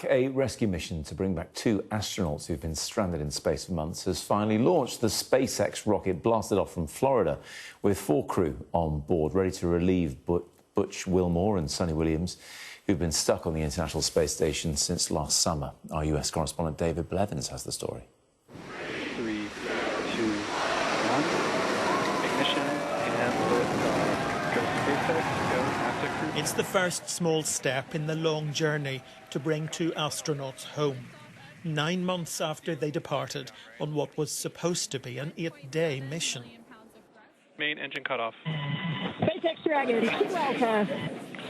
A rescue mission to bring back two astronauts who've been stranded in space for months has finally launched. The SpaceX rocket blasted off from Florida with 4 crew on board, ready to relieve Butch Wilmore and Sonny Williams, who've been stuck on the International Space Station since last summer. Our US correspondent David Blevins has the story. 3, 2, 1. Ignition and liftoff. Go SpaceX, go NASA crew. It's the first small step in the long journey to bring 2 astronauts home. 9 months after they departed on what was supposed to be an 8-day mission. Main engine cut off. SpaceX Dragon, Alpha.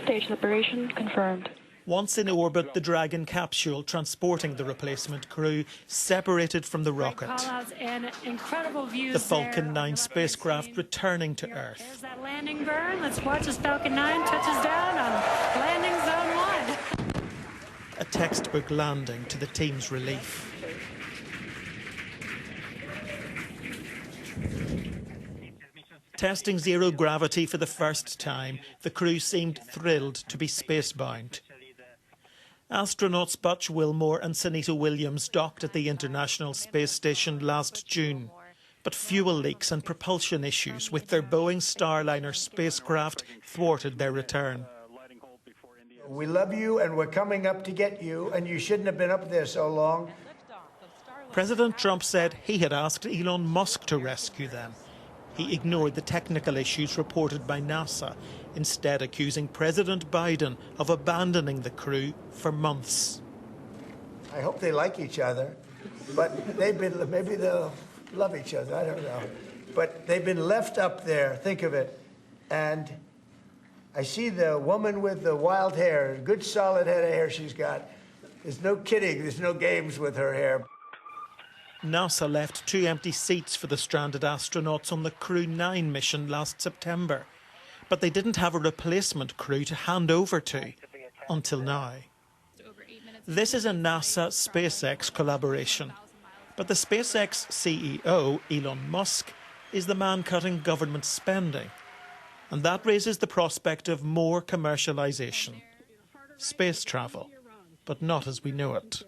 Station operation confirmed. Once in orbit, the Dragon capsule transporting the replacement crew separated from the rocket. The Falcon 9 spacecraft returning to Earth. There's that landing burn. Let's watch as Falcon 9 touches down on landing zone 1. A textbook landing to the team's relief. Testing zero gravity for the first time, the crew seemed thrilled to be spacebound. Astronauts Butch Wilmore and Sonny Williams docked at the International Space Station last June. But fuel leaks and propulsion issues with their Boeing Starliner spacecraft thwarted their return. We love you and we're coming up to get you, and you shouldn't have been up there so long. President Trump said he had asked Elon Musk to rescue them. He ignored the technical issues reported by NASA, instead accusing President Biden of abandoning the crew for months. I hope they like each other, but maybe they'll love each other, I don't know. But they've been left up there, think of it. And I see the woman with the wild hair, good solid head of hair she's got. There's no kidding, there's no games with her hair. NASA left 2 empty seats for the stranded astronauts on the Crew 9 mission last September. But they didn't have a replacement crew to hand over to, until now. This is a NASA-SpaceX collaboration. But the SpaceX CEO, Elon Musk, is the man cutting government spending. And that raises the prospect of more commercialisation. Space travel, but not as we know it.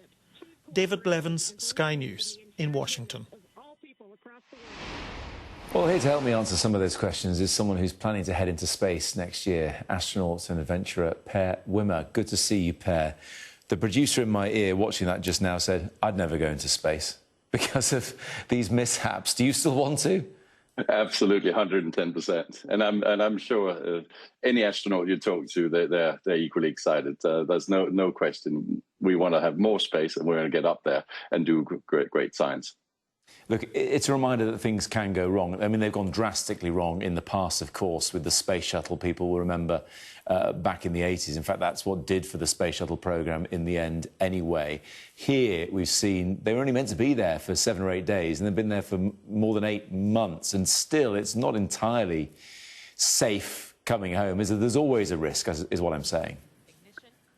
David Blevins, Sky News, in Washington. Well, here to help me answer some of those questions is someone who's planning to head into space next year, astronaut and adventurer Per Wimmer. Good to see you, Per. The producer in my ear watching that just now said, I'd never go into space because of these mishaps. Do you still want to? Absolutely, 110%. And I'm sure any astronaut you talk to, they're equally excited. There's no question. We want to have more space, and we're going to get up there and do great science. Look, it's a reminder that things can go wrong. I mean, they've gone drastically wrong in the past, of course, with the space shuttle. People will remember back in the 80s. In fact, that's what did for the space shuttle programme in the end anyway. Here, we've seen they were only meant to be there for 7 or 8 days, and they've been there for more than 8 months. And still, it's not entirely safe coming home, is it? There's always a risk, is what I'm saying.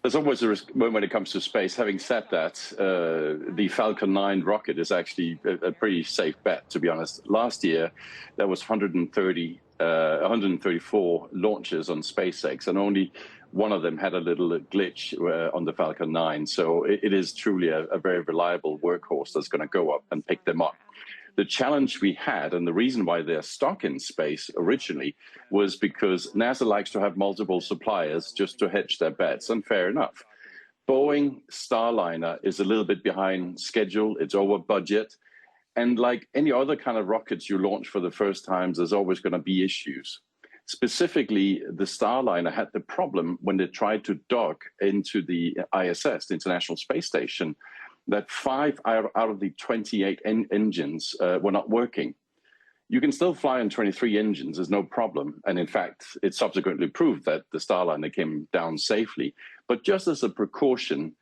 There's always a risk when it comes to space. Having said that, the Falcon 9 rocket is actually a pretty safe bet, to be honest. Last year, there was 134 launches on SpaceX, and only one of them had a little glitch on the Falcon 9. So it is truly a very reliable workhorse that's going to go up and pick them up. The challenge we had, and the reason why they're stuck in space originally, was because NASA likes to have multiple suppliers just to hedge their bets, and fair enough. Boeing Starliner is a little bit behind schedule, it's over budget, and like any other kind of rockets you launch for the first time, there's always going to be issues. Specifically, the Starliner had the problem when they tried to dock into the ISS, the International Space Station, that 5 out of the 28 engines were not working. You can still fly on 23 engines, there's no problem. And in fact, it subsequently proved that the Starliner came down safely. But just as a precaution,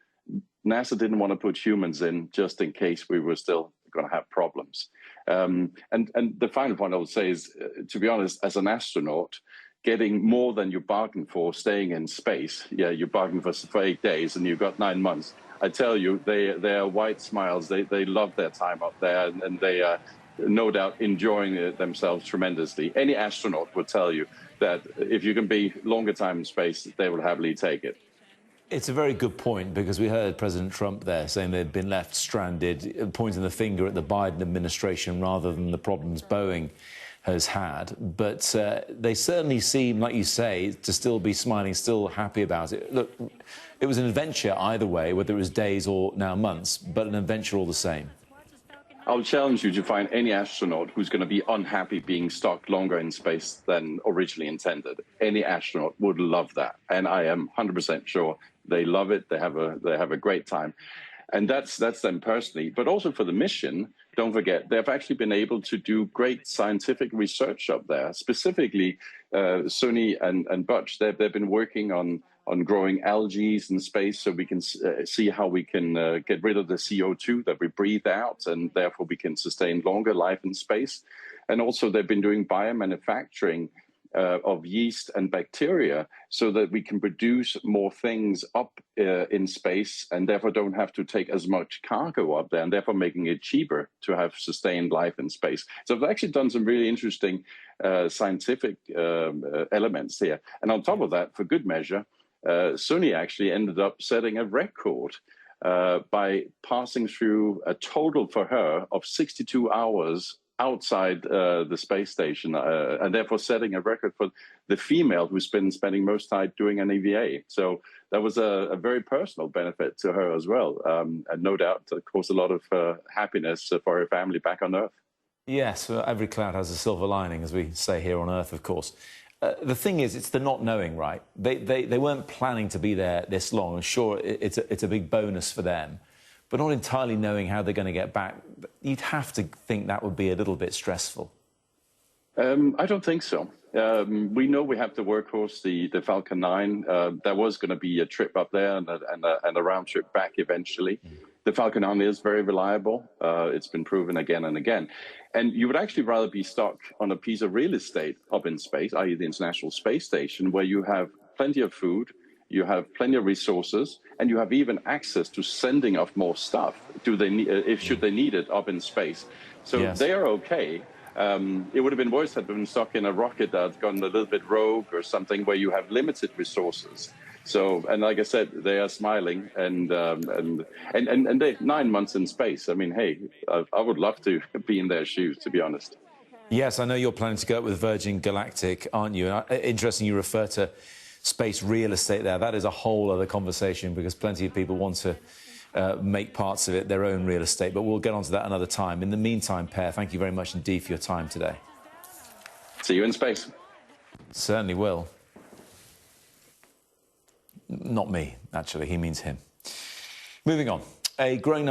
NASA didn't want to put humans in just in case we were still going to have problems. And the final point I would say is, to be honest, as an astronaut, getting more than you bargained for staying in space, yeah, you bargained for 8 days and you've got 9 months. I tell you, they are white smiles. They love their time up there, and they are no doubt enjoying themselves tremendously. Any astronaut would tell you that if you can be longer time in space, they will happily take it. It's a very good point, because we heard President Trump there saying they'd been left stranded, pointing the finger at the Biden administration rather than the problems Boeing has had. But they certainly seem, like you say, to still be smiling, still happy about it. Look, it was an adventure either way, whether it was days or now months, but an adventure all the same. I'll challenge you to find any astronaut who's going to be unhappy being stuck longer in space than originally intended. Any astronaut would love that, and I am 100% sure they love it. They have a great time, and that's them personally. But also for the mission, don't forget they've actually been able to do great scientific research up there. Specifically, Sunny and Butch, they've been working on growing algae in space, so we can see how we can get rid of the CO2 that we breathe out, and therefore we can sustain longer life in space. And also they've been doing biomanufacturing of yeast and bacteria, so that we can produce more things up in space, and therefore don't have to take as much cargo up there, and therefore making it cheaper to have sustained life in space. So I've actually done some really interesting scientific elements here. And on top of that, for good measure, Sunny actually ended up setting a record by passing through a total for her of 62 hours outside the space station, and therefore setting a record for the female who's been spending most time doing an EVA. So that was a very personal benefit to her as well, and no doubt, of course, a lot of happiness for her family back on Earth. Yes, well, every cloud has a silver lining, as we say here on Earth, of course. The thing is, it's the not knowing, right? They weren't planning to be there this long, and sure, it's a big bonus for them, but not entirely knowing how they're going to get back. You'd have to think that would be a little bit stressful. I don't think so. We know we have the workhorse, the Falcon 9. There was going to be a trip up there and a round trip back eventually. The Falcon 9 is very reliable. It's been proven again and again. And you would actually rather be stuck on a piece of real estate up in space, i.e. the International Space Station, where you have plenty of food, you have plenty of resources, and you have even access to sending of more stuff should they need it up in space. So yes, they are okay. It would have been worse had been stuck in a rocket that had gone a little bit rogue or something, where you have limited resources. So, and like I said, they are smiling, and they 9 months in space. I mean, hey, I would love to be in their shoes, to be honest. Yes, I know you're planning to go up with Virgin Galactic, aren't you? And interesting you refer to space real estate there. That is a whole other conversation, because plenty of people want to make parts of it their own real estate. But we'll get onto that another time. In the meantime, Per, thank you very much indeed for your time today. See you in space. Certainly will. Not me, actually. He means him. Moving on. A growing